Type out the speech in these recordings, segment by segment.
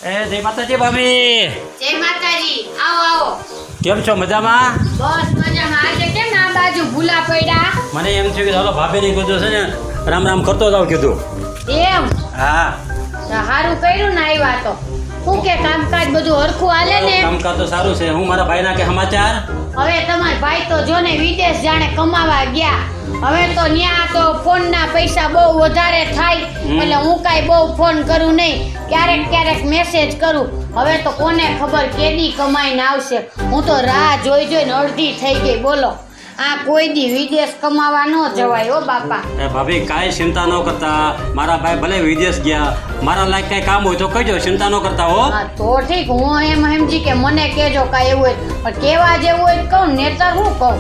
જય માતાજી ભાભી. જય માતાજી. આવો આવો. કેમ છો? મજામાં? બસ મજામાં. આજે કેમ આ બાજુ ભૂલા પડ્યા? મને એમ થયું કે ચાલો ભાભીને કીધું છે ને રામ રામ કરતો જાવ કીધું. એમ હા, સારું કર્યું ને આવ્યા તો. શું કે કામકાજ બધું હરખું હાલે ને? કામકાજ તો સારું છે. હું મારા ભાઈના કે સમાચાર? હવે તમારા ભાઈ તો જો ને વિદેશ જાણે કમાવા ગયા. હવે તો ન્યા તો ફોનના પૈસા બહુ વધારે થાય એટલે હું કાંઈ બહુ ફોન કરું નહીં. ક્યારેક ક્યારેક મેસેજ કરું. હવે તો કોને ખબર કેદી કમાઈને આવશે. હું તો રાહ જોઈને અડધી થઈ ગઈ. બોલો, આ કોઈ દી વિદેશ કમાવા ન જવાય હો બાપા. ભાભી કાંઈ ચિંતા ન કરતા. મારા ભાઈ ભલે વિદેશ ગયા, મારા લાયક કઈ કામ હોય તો કહેજો, ચિંતા ન કરતા હો. હા તો ઠીક. હું એમ સમજી કે મને કહેજો કાંઈ એવું હોય, પણ કેવા જેવું હોય કહું નેતર હું કહું.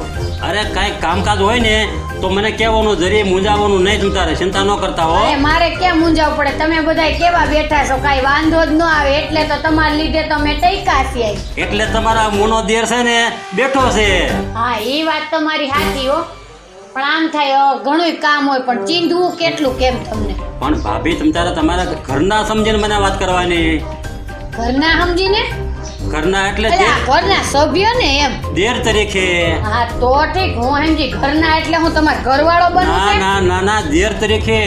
અરે કાંઈ કામકાજ હોય ને તો મને કહેવાનું, જરીએ મૂંઝાવાનું નહીં. તમારે ચિંતા ન કરતા હો. અરે મારે કેમ મૂંઝાવું પડે? તમે બધાય કેવા બેઠા છો, કાંઈ વાંધો જ ન આવે. એટલે તો તમારા લીધે તો મેં ટૈકા છે. એટલે તમારા મોનો દેર છે ને બેઠો છે. હા એ વાત તમારી સાચી હો. પણ આમ થાય ઘણું કામ હોય પણ ચીંધવું કેટલું કેમ તમને? પણ ભાભી તમારા ઘરના સમજીને મને વાત કરવાની. ઘરના સમજીને? ઘરના એટલે ઘરના સભ્યો ને એમ દેર તરીકે. હા તો ઠીક. હું સમજી ઘરના એટલે હું તમારો ઘરવાળો બનું ના છું? ના ના ના, દેર તરીકે.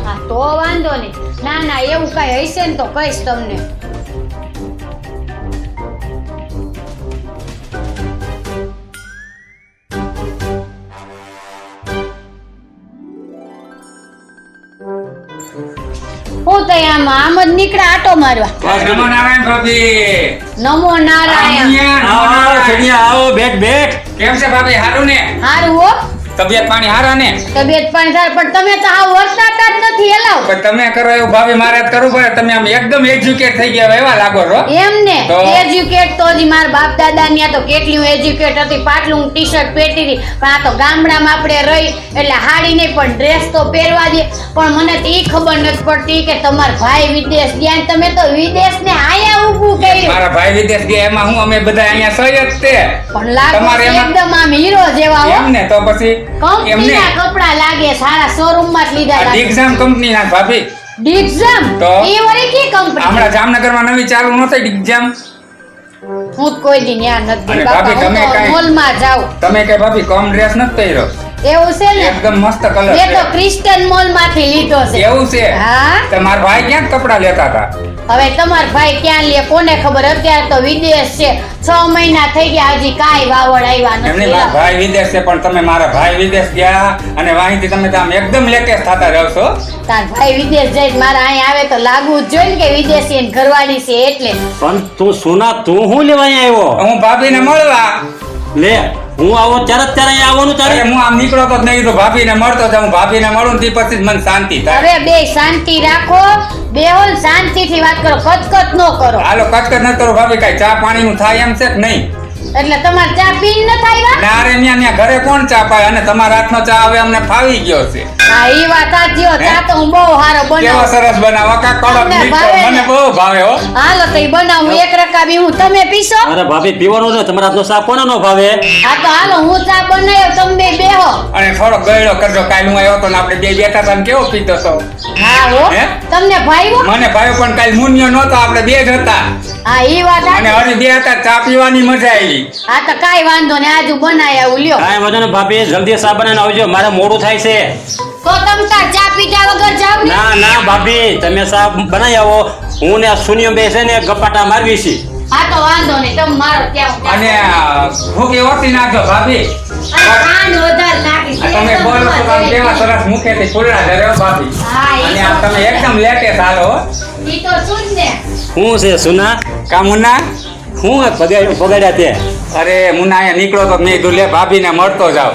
હા તો વાંધો નહીં. ના ના એવું કઈ હશે ને તો કહીશ તમને. હું તો આમ જ નીકળ્યા આટો મારવા. નમો નારાયણ ભાભી. નમો નારાયણ. આવો સડિયા, આવો, બેઠ બેઠ. કેમ છે ભાભી? હારું ને? હારું હો. તબિયત પાણી હારા ને? તબિયત પાણી સારું, પણ તમે તો આ વર્તાતા જ નથી. એલાવ પણ તમે કરો એવું ભાભી મારે જ કરવું પડે. તમે આમ એકદમ એજ્યુકેટ થઈ ગયા એવા લાગો છો. એમ ને તો? એજ્યુકેટ તો હજી મારા બાપ દાદા ની તો કેટલી હું એજ્યુકેટ હતી. પાટલું ટી શર્ટ પહેરતી હતી. પણ આ તો ગામડામાં આપણે રહી એટલે હાડી નહીં પણ ડ્રેસ તો પહેરવા દે. પણ મને તો ઈ ખબર નથી પડતી કે તમારા ભાઈ વિદેશ ગયા ને તમે તો વિદેશ ને આયા ઊભું કર્યું. મારા ભાઈ વિદેશ ગયા એમાં હું અમે બધા અહીંયા સહી જ તે. પણ લાગો તમારે એમાં- એકદમ આમ હીરો જેવા હો. એમ ને તો પછી કંપનીના કપડા લાગે, સારા શોરૂમમાં જ લીધા લાગે. ડિગ્ઝામ કંપની ના ભાભી. ડિક્ઝામ તો? એ વળી કે કંપની? હમણાં જામનગરમાં નવી ચાલુ નહોતી ડિગ્ઝામ. હું કોઈ દી ન્યા નથી અને બાપા. ભાભી હું તમે તો કાંઈ- મોલમાં જાઉં. તમે કે ભાભી કમ ડ્રેસ નથી પહેર્યો? એવું છે ને? એકદમ મસ્ત કલર મેં તો છે. ક્રિસ્ટન મોલ માંથી લીધો છે. એવું છે? હા. તમારા ભાઈ ક્યાં કપડા લેતા હતા? હવે તમાર ભાઈ ક્યાં લે કોને ખબર. અત્યારે તો વિદેશ છે. 6 મહિના થઈ ગયા હજી કાંઈ વાવડ આવ્યા એમની નથી. મારા ભાઈ વિદેશ છે પણ તમે મારા ભાઈ વિદેશ ગયા અને વાહીથી તમે તો આમ એકદમ લેટેસ્ટ થતા રહો છો. તાર ભાઈ વિદેશ જઈને મારા અહીંયા આવે તો લાગવું જ જોઈએ ને કે વિદેશી ને ઘરવાળી છે એટલે. પણ તું સોના, તું શું લેવા અહીંયા આવ્યો? હું ભાભીને મળવા. લે, હું આવો ત્યારે જ ત્યારે અહીંયા આવવાનું અરે તારે? હું આમ નીકળો તો જ નહીં કીધું ભાભીને મળતો જાઉં. ભાભીને મળું ને તે પછી જ મને શાંતિ થાય. હવે બે શાંતિ રાખો. બેહોલ શાંતિથી વાત કરો, કચકચ ન કરો. હાલો કચકચ ન કરો ભાભી. કાંઈ ચા પાણીનું થાય એમ છે કે નહીં? એટલે તમારે ચા પીને ન થાય? ના રે ન્યા ઘરે કોણ ચા પાય? અને તમારા હાથનો ચા હવે અમને ફાવી ગયો છે. હા ઈ વાત સાચી હો. ચા તો હું બહુ સારો કેવો બનાવું. સરસ બનાવો કા કડક તમને મીઠો. ભાવે ને? મને બહુ ભાવે હો. હાલો તો ઈ બનાવું એક રકાબી હું. તમે પીશો? અરે ભાભી, પીવાનું ને તમારા હાથનો શાક કોને ન ભાવે? હા તો હાલો હું ચા બનાવ્યો, તમે બે બેહો. અને થોડો ગયડો કરજો. કાલ હું આવ્યો તો ને આપણે બે બેઠા હતા ને કેવો પીતો તો. હા હો. હે? તમને ભાઈઓ? મને ભાઈ પણ કાલ મુન્યો નહોતો. આપણે બે જ હતા હા ઈ વાત અને સાચી. હજી બે હતા. ચા પીવાની મજા આવી. હા તો કાઈ વાંધો ને આજુ બનાય આવું લ્યો. કાંઈ વાંધો નહીં ભાભી, જલ્દી ચા બનાવીને આવજો, મારે મોડું થાય છે. તો તમ તાર ચા પીધા વગર જાવ ને? ના ના ભાભી, તમે ચા બનાવી આવો. હું ને સુનિયો બે છે ને ગપાટા મારવી છે. હા તો વાંધો નહીં, તમે મારો ત્યાં અને ભૂખી ઓછી નાખજો ભાભી. ખાંડ વધારે નાખી આ તમે બોલો તો આમ કેવા સરસ મુખેથી ફૂલડા ધરે હો ભાભી. હા, ઈ અને તો- આ તમે એકદમ લેટેસ્ટ હાલો હો. ઈ તો શું જ ને. શું છે સુના? કા મુન્ના? શું પગાડ્યા તે? અરે મુન્ના અહીંયા નીકળો તો મેં કીધું લે ભાભીને મળતો જાવ.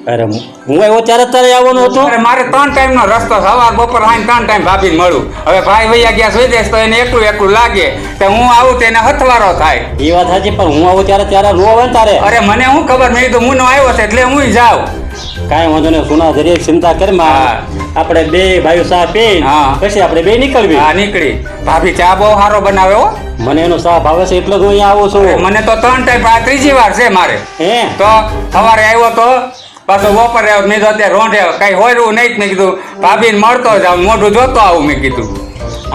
અરે હું આવ્યો ત્યારે જ તારે આવવાનું હતું? અરે મારે 3 ટાઈમનો રસ્તો સવાર બપોર આવીને 3 ટાઈમ ભાભીને મળું. હવે ભાઈ વૈયા ગયા વિદેશ તો એને એકલું લાગે તો હું આવું તો એને હથવારો થાય. એ વાત સાચી, પણ હું આવું ત્યારે નો આવે ને તારે? અરે મને શું ખબર? મેં કીધું મુન્નો આવ્યો છે એટલે હું જાઉં. કાંઈ વાંધો નહીં સુના, જરીક ચિંતા કરમાં. હા. આપણે બે ભાઈઓ ચા પી હા. પછી આપણે બે નીકળવી. હા નીકળી. ભાભી ચા બહુ સારો બનાવે હો. મને એનો ચા ભાવે છે એટલે જ હું અહીંયા આવું છું. મને તો 3 ટાઈમ આ ત્રીજી વાર છે મારે. હે? તો સવારે આવ્યો તો પાછો બપોરે આવ્યો. મેં તો અત્યારે રોંઢે કઈ હોયરું નહીં. મેં કીધું ભાભીને મળતો જાઉં, મોઢું જોતો આવું મેં કીધું.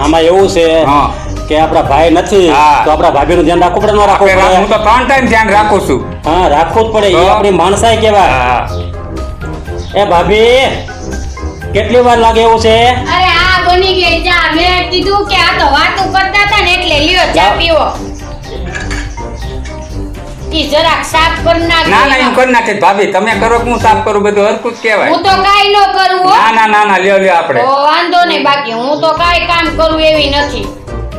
આમાં એવું છે હા. કે આપણા ભાઈ નથી હા. તો આપણા ભાભીનું ધ્યાન રાખવું પડે ન રાખવું આપણે હું પડે તો 3 ટાઈમ ધ્યાન રાખું છું. હા રાખવું જ પડે એ તો? આપણી માણસાઈ કહેવાય હા. એ ભાભી કેટલી વાર લાગે એવું છે અરે આ બની ગઈ ચા. મેં કીધું કે આ તો વાતું કરતા હતા ને એટલે લ્યો ચા લાવ. પીવો. ઈ જરાક સાફ કરી નાખ. ના ના એમ કરી નાખે ભાભી, તમે કરો કે હું સાફ કરું, બધું હરખું જ કહેવાય. હું તો કાઈ ન કરું હો. ના ના ના ના લ્યો લ્યો આપણે તો વાંધો નહીં, બાકી હું તો કાઈ કામ કરું એવી નથી.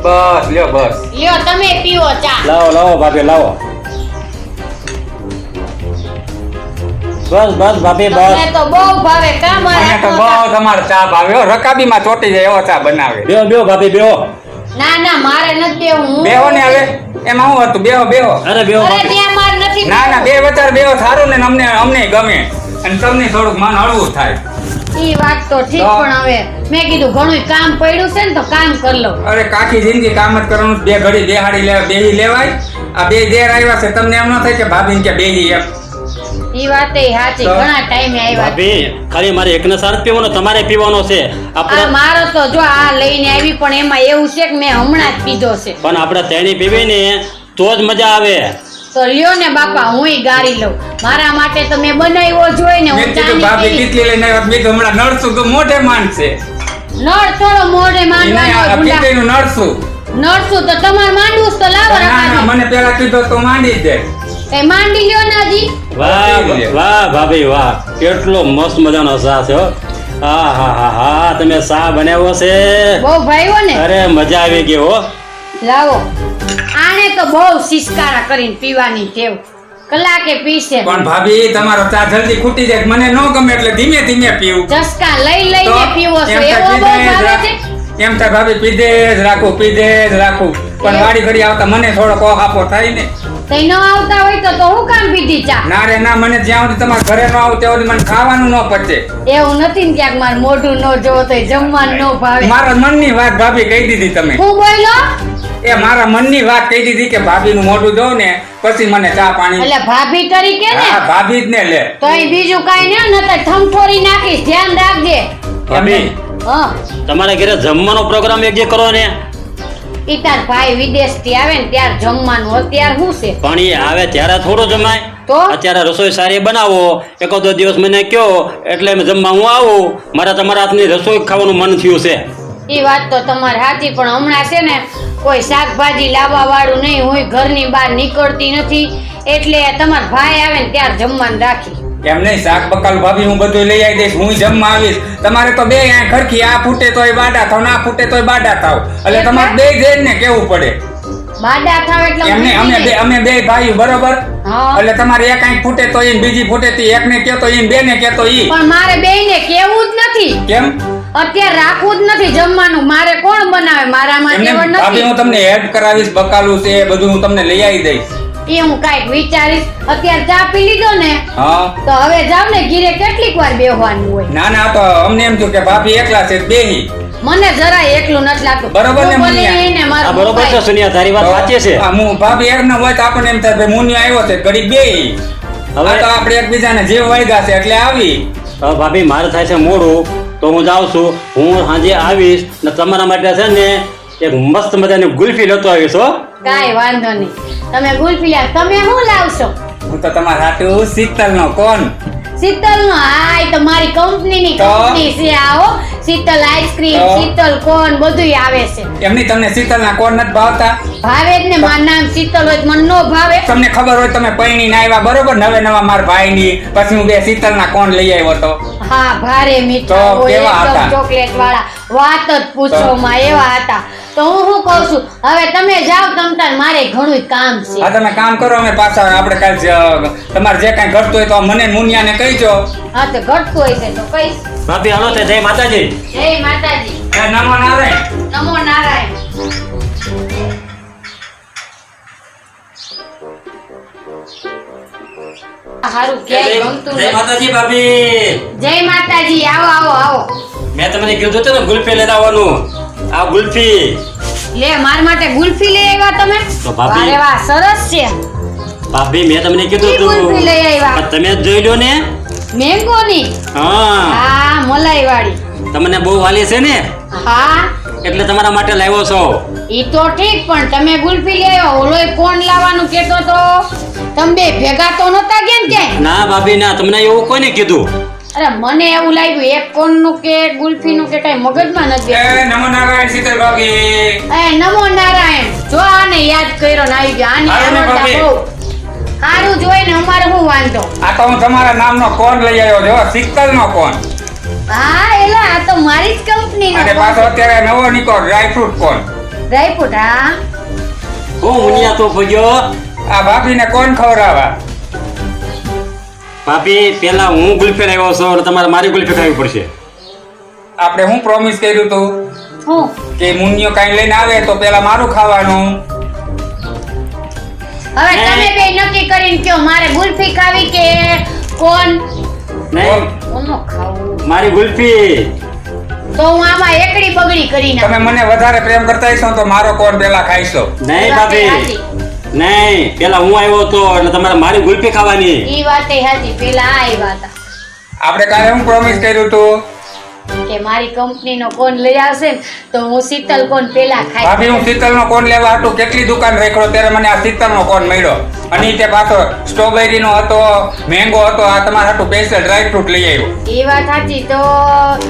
બસ લ્યો બસ. લ્યો તમે પીવો ચા. લાવો લાવો ભાભી લાવો બસ બસ ભાભી તમને બસ તો બહુ ભાવે કા મને મારા તો બહુ તમારો ચા ભાવે હો. રકાબીમાં ચોટી જાય એવો ચા બનાવે. બેહો બેહો ભાભી બેહો ના ના મારે નથી દેવું. હું બેહો ને હવે એમાં શું હતું, બેહો બેહો. અરે બેહો અરે ભાભી ત્યાં માર નથી ના ના બે વચાર બેહો સારું ને અમને અમને ગમે અને તમને થોડુંક મન હળવું થાય. ઈ વાત તો ઠીક, તો? પણ હવે મેં કીધું ઘણું કામ પડ્યું છે ને તો કામ કરી લઉં. અરે કાકી જિંદગી કામ જ કરવાનું, બે ઘડી બેહાડી લે બેહી લેવાય. આ બે દેર આવ્યા છે, તમને એમ ન થાય કે ભાભી કે બેહી એમ. ઈ વાત એ સાચી, તો? ઘણા ટાઈમે આવ્યા. ભાભી ખાલી મારે એકને સાર પીવાનો તમારે પીવાનો છે આ આપણે મારો તો જો આ લઈને આવી, પણ એમાં એવું છે કે મેં હમણાં જ પીધો છે. પણ આપણે તેની પીવી ને તો જ મજા આવે તો લ્યો ને બાપા, હુંય ગારી લઉં. મારા માટે તો મેં બનાવ્યો જોઈ ને, મેં હું કીધું ચાની ભાભી પીવી. કેટલી લઈને આવ્યા, મેં કીધું હમણાં નડશું તો મોઢે માંડશે. નળ થોડો મોઢે એને માંડવાનો આ ગુંડા. પીતેનું નડશું. નળશું તો તમારે માંડવું જ તો લાવો ના ના રખાજી. મને પેલા કીધું તો માંડી જ દે. એ માંડી લ્યો ને હજી. વાહ વાહ ભાભી વાહ કેટલો મસ્ત મજાનો ચા છે હો હા હા હા હા તમે ચા બનાવ્યો છે બહુ ભાઈઓ ને. અરે મજા આવી ગઈ હો લાવો. આને તો બહુ સિસકારા કરીને પીવાની ટેવ. કલાકે પીશે. પણ ભાભી તમારો ચા જલ્દી ખૂટી જાય, મને ન ગમે એટલે ધીમે ધીમે પીવું. ચસકા લઈ તો લઈને પીવો છો, એમ એવો થાય બહુ પીધે જ ભાવે છે. એમ થાય ભાભી પીધે જ રાખું પીધે જ રાખું, પણ એવું? વાડી ઘડી આવતા મને થોડો કોહાપો થાય ને. તઈ ન આવતા હોય તો હું કામ પીધી ચા. ના રે ના, મને જ્યાં સુધી તમારા ઘરે ન આવું ત્યાં સુધી મને ખાવાનું ન પચે. એવું નથી ને ક્યાંક મારું મોઢું ન જોવો તો જમવાનું ન ભાવે. મારા મનની વાત ભાભી કહી દીધી તમે. હું બોલો એ મારા મનની વાત કહી દીધી કે ભાભીનું મોઢું જોઉં ને પછી મને ચા પાણી. એટલે ભાભી તરીકે ને હા ભાભી જ ને લે. તો અહીં બીજું કાઈ ને નતર થમથોરી નાખીશ, ધ્યાન રાખજે. ભાભી હા, તમારા ઘરે જમવાનો પ્રોગ્રામ એક જે કરો ને ઈ તાર ભાઈ વિદેશ થી આવે ને ત્યારે જમવાનું. અત્યારે શું છે પણ એ આવે ત્યારે થોડું જમાય તો? અત્યારે રસોઈ સારી બનાવો એકાદો દિવસ મને કયો એટલે એમ જમવા હું આવું મારા તમારા હાથની રસોઈ ખાવાનું મન થયું છે ઈ વાત તો તમારી સાચી, પણ હમણાં છે ને કોઈ શાકભાજી લાવવા વાળું નહીં, હું ઘરની બહાર નીકળતી નથી, એટલે તમારા ભાઈ આવે ને ત્યારે જમવાનું રાખી. એમ નહીં, શાક બકાલ ભાભી હું બધું લઈ આવી દઈશ, હું જમવા આવીશ. તમારે તો બે આંખ ખરખી, આ ફૂટે તોય બાડા થાવ, ના ફૂટે તોય બાડા થાવ. એટલે એટલે? તમારે બે જઈને કેવું પડે. બાડા થાવ એટલે એમને મૂકી અમે દે. બે ભાઈ બરોબર. હા. એટલે તમારે એક આંખ ફૂટે તો ઈ, બીજી ફૂટે તો એકને કેતો ઈ, બેને કેતો ઈ. પણ મારે બેયને કેવું જ નથી, કેમ? અત્યારે રાખવું જ નથી જમવાનું. મારે કોણ બનાવે? મારામાં એમને કેવડ ભાભી નથી. હું તમને હેલ્પ કરાવીશ, બકાલું છે એ બધું હું તમને લઈ આવી દઈશ. એ હું કાંઈક વિચારીશ. અત્યારે ચા પી લીધો ને હા તો હવે જાવ ને ઘીરે કેટલીક વાર બેહવાનું હોય. ના ના, આ તો અમને એમ થયું કે ભાભી એકલા છે બેહી. મને જરાય એકલું નથી લાગતું. બરોબર ને, હું ભલે મુનિયા? એને મારો આ બરોબર છે મોબાઈલ- સુનિયા તારી વાત સાચી છે આ હું ભાભી એક ના હોય તો આપણને એમ થાય ભાઈ મુનિયો આવ્યો છે ઘડી બેહી. હવે- આ તો આપણે એકબીજાને જીવ વળગા છે એટલે આવી. હવે ભાભી મારે થાય છે મોડું તો હું જાઉં છું હું સાંજે આવીશ ને તમારા માટે છે ને એક મસ્ત મજાની ગુલ્ફી લેતો આવીશ હો કાંઈ વાંધો નહીં. તમે ગુલ્ફી લ્યા. તમે શું લાવશો? હું તો તમારા હાટુ શીતલ નો કોણ. શીતલ નો? હા, એ તો મારી કંપનીની તો? કંપની છે. આવો શીતલ આઈસ્ક્રીમ, તો? શીતલ કોન બધુંય આવે છે. એમની તમને શીતલ ના કોણ નથી ભાવતા? ભાવે જ ને, મારું નામ શીતલ હોય તો મને નો ભાવે. તમને ખબર હોય તમે પૈણી ના આવ્યા બરોબર, નવે નવા મારા ભાઈ ની, પછી હું બે શીતલ ના કોણ લઈ આવ્યો તો. હા, ભારે મીઠા તો હોય, કેવા એકદમ હતા? ચોકલેટ વાળા. વાત જ પૂછો માં, એવા હતા. તો હું શું કહું છું, હવે તમે જાઓ તમતાર, મારે ઘણું કામ છે. હા તમે કામ કરો, અમે પાછા આપણે કાલ તમારે જે કાંઈ ઘટતું હોય તો મને મુનિયા ને કહીજો. હા, તો ઘટતું હોય છે તો કઈશ. ભાભી હાલો તે જય માતાજી જય માતાજી. એ નમો નારાયણ. નમો નારાયણ. હારું ક્યાંય ગમતું જય નથી. માતાજી ભાભી જય માતાજી. આવો આવો આવો. મેં તમને કીધું હતું ને ગુલ્ફી લઈ આવવાનું આ ગુલ્ફી લે, માર માટે ગુલ્ફી લઈ આવ્યા તમે? તો ભાભી- વારે વાહ, સરસ છે. ભાભી મેં તમને કીધું ઈ ગુલ્ફી લઈ આવ્યા? પણ તમે જ જોઈ લો ને મેંગોની? હા હા, મલાઈ વાળી. તમને બહુ વાલી છે ને હા એટલે તમારા માટે લાવ્યો છો. ઈ તો ઠીક, પણ તમે ગુલ્ફી લેવો, ઓલોય ફોન લાવવાનું કેતો તો. તમે બે ભેગા તો નતા ગયા ને ક્યાંય? ના ભાભી ના, તમને એવું કોને કીધું? અરે મને એવું લાગ્યું એક કોન નું કે ગુલ્ફી નું કે કઈ મગજમાં નથી. એ નમો નારાયણ શીતલ ભાભી. એ નમો નારાયણ, જો આને યાદ કર્યો ને આવી ગયો. આને હારું ને આવડતા ભાભી? બહુ સારું જોઈને અમારે શું વાંધો. આ તો હું તમારા નામનો કોન લઈ આવ્યો જો, શીતલનો કોન. હા એલા આ તો મારી જ કંપની અને પાછો નો અત્યારે નવો નીકળો ડ્રાયફ્રૂટ કોન. ડ્રાયફ્રૂટ. હા હું મુનિયા તો ભગ્યો. આ ભાભીને કોણ ખવડાવવા? ભાભી પેલા હું ગુલ્ફી લાવ્યો છું અને તમારે મારી ગુલ્ફી ખાવી પડશે. આપણે હું પ્રોમિસ કર્યું તું હું કે મુનિયો કાંઈ લઈને આવે તો પેલા મારું ખાવાનું. હવે તમે બે નક્કી કરીને કયો મારે ગુલ્ફી ખાવી કે કોણ? નહીં, કોનો ખાવું? મારી ગુલ્ફી. તો હું આમાં એકડી બગડી કરી તમે મને વધારે પ્રેમ કરતા હશો તો મારો કોણ પેલા ખાઈશો. નહીં ભાભી, નહીં, પેલા હું આવ્યો હતો એટલે તમારે મારી ગુલ્ફી ખાવાની. ઈ વાતે હાજી, પેલા આ વાત આપણે કાલે હું પ્રોમિસ કર્યું તું કે મારી કંપની નો કોણ લઈ આવશે ને તો હું શીતલ કોણ પેલા ભાભી, ખાઈ. હું શીતલનો કોન લેવા હાટુ કેટલી દુકાન રાખ્યો ત્યારે મને આ શીતલનો કોન મળ્યો. અને તે પાછો સ્ટ્રોબેરીનો હતો, મેંગો હતો. આ તમારા હાટુ સ્પેશિયલ ડ્રાયફ્રૂટ લઈ આવ્યો. ઈ વાત સાચી, તો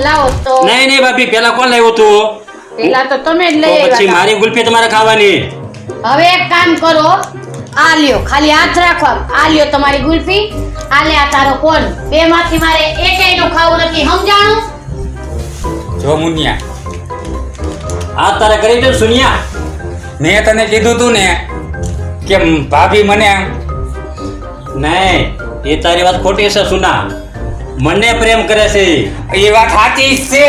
લાવો તો. નહીં નહીં ભાભી, પેલા કોણ લાવ્યું તું? પેલા તો તમે જ તો લઈ પછી આવ્યા. મારી ગુલ્ફી તમારે ખાવાની. હવે એક કામ કરો, આ લ્યો, ખાલી હાથ રાખો. આ લ્યો તમારી ગુલ્ફી, આ લે આ તારો કોણ. બે માંથી મારે એકેય નું ખાવું નથી, સમજાણું? જો મુનિયા, આ તારે કરી દો સુનિયા. મેં તને કીધું તું ને કે ભાભી મને નહીં, એ તારી વાત ખોટી છે સુના. મને પ્રેમ કરે છે. એ વાત સાચી જ છે.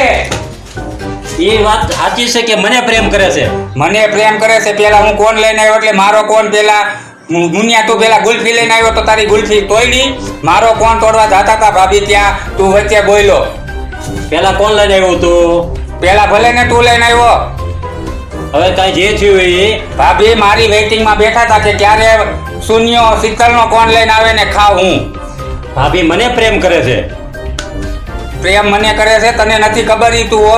એ વાત સાચી છે કે મને પ્રેમ કરે છે. મને પ્રેમ કરે છે. પેલા હું કોણ લઈને આવ્યો એટલે મારો કોણ પેલા મુનિયા, તું પેલા ગુલ્ફી લઈને આવ્યો તો તારી ગુલ્ફી તોડી. મારો કોણ તોડવા જતા હતા ભાભી ત્યાં, તું વચ્ચે બોલ્યો. પેલા કોણ લઈને આવ્યું તું? પેલા ભલે ને તું લઈને આવ્યો. હવે કાંઈ જે થયું એ. ભાભી મારી વેઇટિંગમાં બેઠા હતા કે ક્યારે શૂન્યો શીતલનો કોણ લઈને આવે ને ખાવ હું. ભાભી મને પ્રેમ કરે છે. પ્રેમ મને કરે છે, તને નથી ખબર. ઈ તું ઓ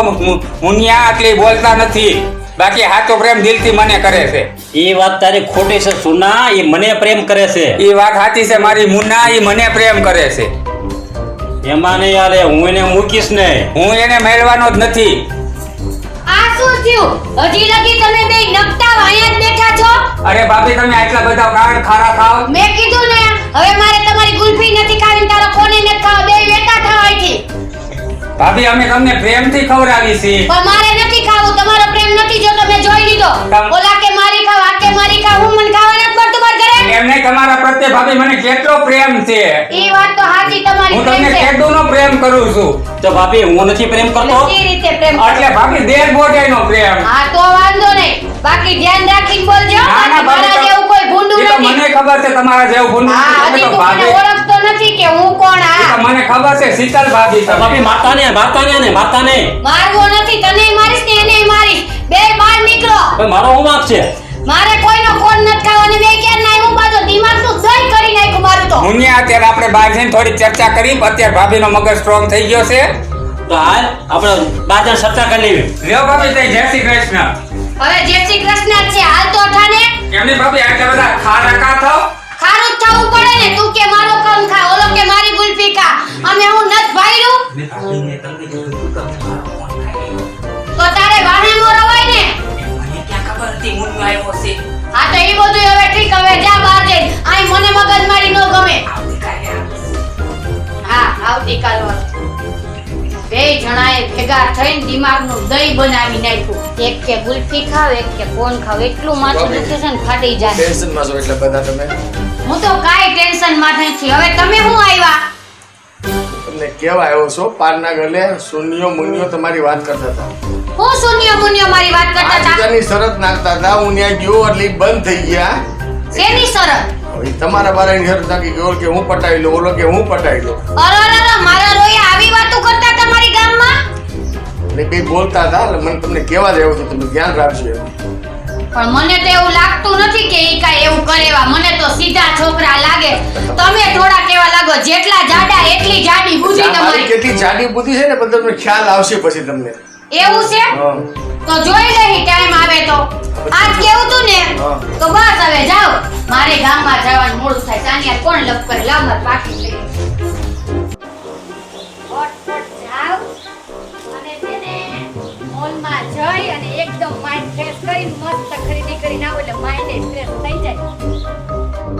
મુનિયા આટલી બોલતા નથી. બાકી સાચો પ્રેમ દિલથી મને કરે છે. એ વાત તારી ખોટી છે સુના. એ મને પ્રેમ કરે છે. એ વાત સાચી છે. મારી મુન્ના ઈ મને પ્રેમ કરે છે. એમાં નહીં યાર, હું એને મૂકીશ નહીં. હું એને મેળવાનો જ નથી. આ શું થયું? હજી લગી તમે બે નકટા વાયા જ બેઠા છો? અરે ભાભી, તમે આટલા બધા કાંડ ખારા ખાવ. મેં કીધું ને, હવે મારે તમારી ગુલ્ફી નથી ખાવી, તારો કોને નથી ખાવા, બે વેટા ખાવા અહીંથી. ભાભી, અમે તમને પ્રેમથી ખવડાવી છીએ. પણ મારે નથી ખાવું, તમારો પ્રેમ નથી જો તમે જોઈ લીધો. ઓલા કે મારી ખાવ, આ કે મારી ખાવ, હું મને ખાવા નથી પડતું મારા ઘરે. એમને તમારા પ્રત્યે ભાભી મને કેટલો પ્રેમ છે. ઈ વાત તો સાચી તમારી, હું પ્રેમ તમને છે. કેટલોનો પ્રેમ કરું છું. તો ભાભી હું નથી પ્રેમ કરતો. કઈ રીતે પ્રેમ કરો? એટલે ભાભી દેહ બોટાઈનો પ્રેમ. હા તો વાંધો નહીં, બાકી ધ્યાન રાખીને બોલજો. ના, ના, બાકી મારા ભાભી, જેવું કોઈ ભૂંડું એ તો નથી. મને ખબર છે તમારા જેવું ભૂંડું હા, નથી. હજી તમે તો તું મને ભાભી, ઓળખતો નથી કે હું કોણ. એ તો આ મને ખબર છે. શીતલ ભાભી તમે. ભાભી મારતા ને, મારતા ને, મારતા ને. મારવો નથી, તને મારીશ ને એને મારીશ. બે બહાર નીકળો. ભાઈ મારો હું વાંક છે? મારે કોઈનો ફોન નથી ખાવાનો. મેં ક્યાં ના હું પાછો દિમાગનું દહીં કરી નાખ્યું મારું તો. મુનિયા, અત્યારે આપણે બહાર જઈને થોડી ચર્ચા કરી. અત્યારે ભાભીનો મગજ સ્ટ્રોંગ થઈ ગયો છે. તો હાલ આપણે બાજર ચર્ચા કરી લેવી. લ્યો ભાભી, તઈ જય શ્રી કૃષ્ણ. હવે જય શ્રી કૃષ્ણ જ છે, હાલ તો ઠાને. એમની ભાભી આટલા બધા ખારા કા થાવ. ખારું જ થવું પડે ને. તું કે મારો કોણ ખા, ઓલો કે મારી ગુલ્ફી ખા. અમે હું નથ ભાઈરું તો તારે વાહે મો રવાય ને. હા તો એ બધું હવે ઠીક. હવે જા બહાર જઈ. આઈ મને મગજમારી ન ગમે. હા, આવતીકાલ બે જણાએ ભેગા થઈને દિમાગનું દહીં બનાવી નાખ્યું. એક કે ગુલ્ફી ખાવ, એક કે કોણ ખાવ. એટલું માથું દુખે છે ને ફાટી જાય. ટેન્શનમાં છો એટલે બધા તમે. હું તો કાઈ ટેન્શન માં નથી. હવે તમે હું આવ્યા? તમને કેવા આવ્યો છો? પારના ગલે શૂન્યો મુન્યો તમારી વાત કરતા હતા. હું શૂન્ય મુન્યો મારી વાત કરતા આ હતા. બીજાની શરત નાખતા હતા. હું ત્યાં ગયો એટલે ઈ બંધ થઈ ગયા. શેની શરત? હવે તમારા બારાની શરત નાખી કે ઓલો કે હું પટાવી લઉં, ઓલો કે હું પટાવી લઉં. અરે મારા રોયા આવી વાતો કરતા તમારી ગામમાં. એટલે બે બોલતા હતા. એટલે મને તમને કેવા જ આવ્યો છો, તમે ધ્યાન રાખજો એમ. પણ મને તો એવું લાગતું નથી કે ઈ કાઈ એવું કરેવા. મને તો સીધા છોકરા લાગે. તમે થોડા કેવા લાગો. જેટલા જાડા એટલી જાડી બુદ્ધિ મારી તમારી. કેટલી જાડી બુદ્ધિ છે ને, પણ તમને ખ્યાલ આવશે પછી તમને. એવું છે હા. તો જોઈ લઈ ટાઈમ આવે તો આજ કેવું તું ને હા. તો બસ હવે જાઓ મારે ગામમાં જવાનું મોડું થાય સાનિયા કોણ લપ કરે લાવ માર પાકી લઈ ફટફટ જાઓ અને તેને મોલમાં જઈ અને એકદમ માઇન્ડ ફ્રેશ કરી મસ્ત ખરીદી કરીને આવો એટલે માઇન્ડ ફ્રેશ થઈ જાય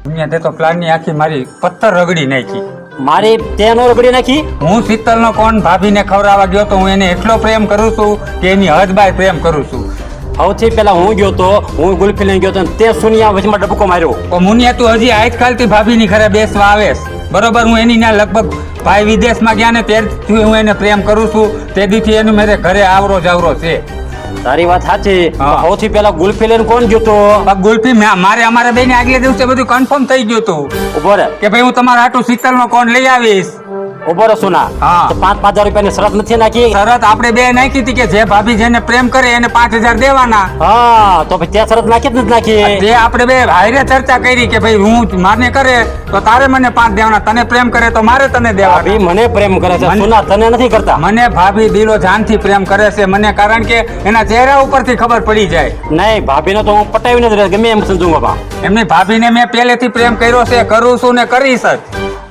દુનિયા તે તો પ્લાનની આખી મારી પથ્થર રગડી નાખી. મારી તે નો રગડી નાખી. હું શીતલનો કોણ ભાભીને ખવડાવવા ગયો તો હું એને એટલો પ્રેમ કરું છું કે એની હદ બાય પ્રેમ કરું છું. સૌથી પહેલા હું ગયો તો હું ગુલ્ફી લઈને ગયો તો ને તે સુનિયા વચમાં ડબકો માર્યો. તો મુનિયા તું હજી આજકાલથી ભાભીની ઘરે બેસવા આવેશ બરોબર. હું એની ત્યાં લગભગ ભાઈ વિદેશમાં ગયા ને ત્યારથી હું એને પ્રેમ કરું છું. તે દીથી એનું મારે ઘરે આવરો જાવરો છે. તારી વાત સાચી. હા. સૌથી પહેલા ગુલ્ફી લઈને કોણ ગયો તો? બાપ ગુલ્ફી મારે અમારા બેને આગલે દિવસે બધું કન્ફર્મ થઈ ગયું હતું ઉભો રે કે ભાઈ હું તમારા હાટુ શીતલનો કોણ લઈ આવીશ. ઉભો રે સુના. હા. તો 5,000 રૂપિયાની શરત નથી નાખી? શરત આપણે બે નાખી હતી કે જે ભાભી જેને પ્રેમ કરે એને 5,000 દેવાના. હા તો પછી ત્યાં શરત નાખી જ નથી નાખી. તે આપણે બે હારે ચર્ચા કરી કે ભાઈ હું માને કરે તો તારે મને 5 દેવાના, તને પ્રેમ કરે તો મારે તને ભાભી દેવાના. મને પ્રેમ કરે છે મને- સુના તને નથી કરતા. મને ભાભી દિલો જાનથી પ્રેમ કરે છે મને, કારણ કે એના ચહેરા ઉપરથી ખબર પડી જાય. નહીં ભાભીને તો હું પટાવીને જ રહે ગમે એમ સમજુંગા બા. એમની ભાભીને મેં પહેલેથી પ્રેમ કર્યો છે, કરું છું ને કરીશ જ.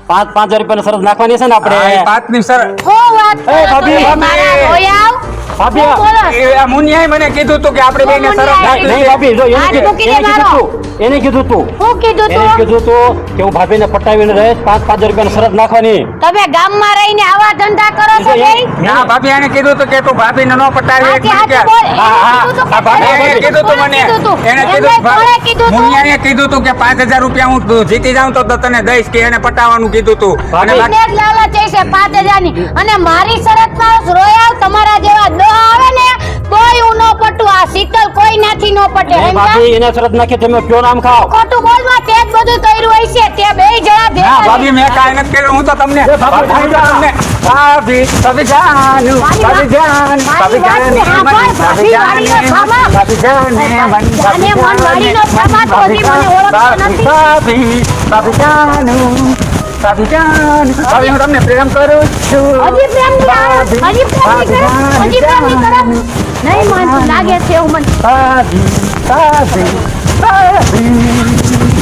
5,000 રૂપિયાની શરત નાખવાની છે ને હા, એ આપણે. પાંચની શરત. હો વાત કરો તો ભાભી, એ ભાભી. મારા રોયાવ ભાભી, હું બોલો? એ આ મુનિયાએ મને કીધું હતું કે આપણે બેને શરત મુનિયાએ નાખી નહીં છે. ભાભી જો એને હાથ કીધું મૂકીને એને કીધું મારો. તું એને કીધું તું હું કીધું એને તું કીધું તું કે હું ભાભીને પટાવીને રહીશ 5,000 રૂપિયાની શરત નાખવાની. તમે ગામમાં રહીને આવા ધંધા કરો છો એ- બેય? ના ભાભી એને કીધું હતું કે તું ભાભીને ન પટાવી હાચે એક હાચે મિનિટ. બોલ. એને હા, હા. કીધું તું કે આ ભાભીએ કોણે કીધું હતું મને. કીધું તું? એને એમને કીધું કોણે કીધું તું? મુનિયાએ કીધું હતું કે 5,000 રૂપિયા હું જીતી જાઉં તો તને દઈશ, કે એને પટાવવાનું કીધું હતું. અને ભાભી, બાકી- એટલે જ લાલચ છે 5,000 ની. અને મારી શરતમાં રોયાવ તમારા જેવા દો આવે ને તોય હું ન પટું. આ શીતલ કોઈ નાથી ન પટે. નહીં સમજ્યા? ભાભી એને શરત નાખી તમે કયો નામ ખાઓ. ખોટું બોલમાં તે જ બધું કર્યું હોય છે. તે બેય જણા ના ભેગા ભાભી મેં કાંઈ નથી કર્યું. હું તો તમને ભાભી, ભાભી તમને ભાભી ભાભી જાનું ભાભી જાન ભાભી જાને મન ભાભી જાને ભાભી જાને મન જાને મન વાળીનો સામા તો હજી મને ઓળખતો નથી. ભાભી ભાભી જાનું ભાભી જાન ભાભી હું તમને પ્રેમ કરું છું. હજી પ્રેમ નહીં આવે. હજી પ્રેમ નહીં કરે. હજી પ્રેમ નહીં કરે. નહીં માનતું લાગે છે એવું મને. ભાભી ભાભી ભાભી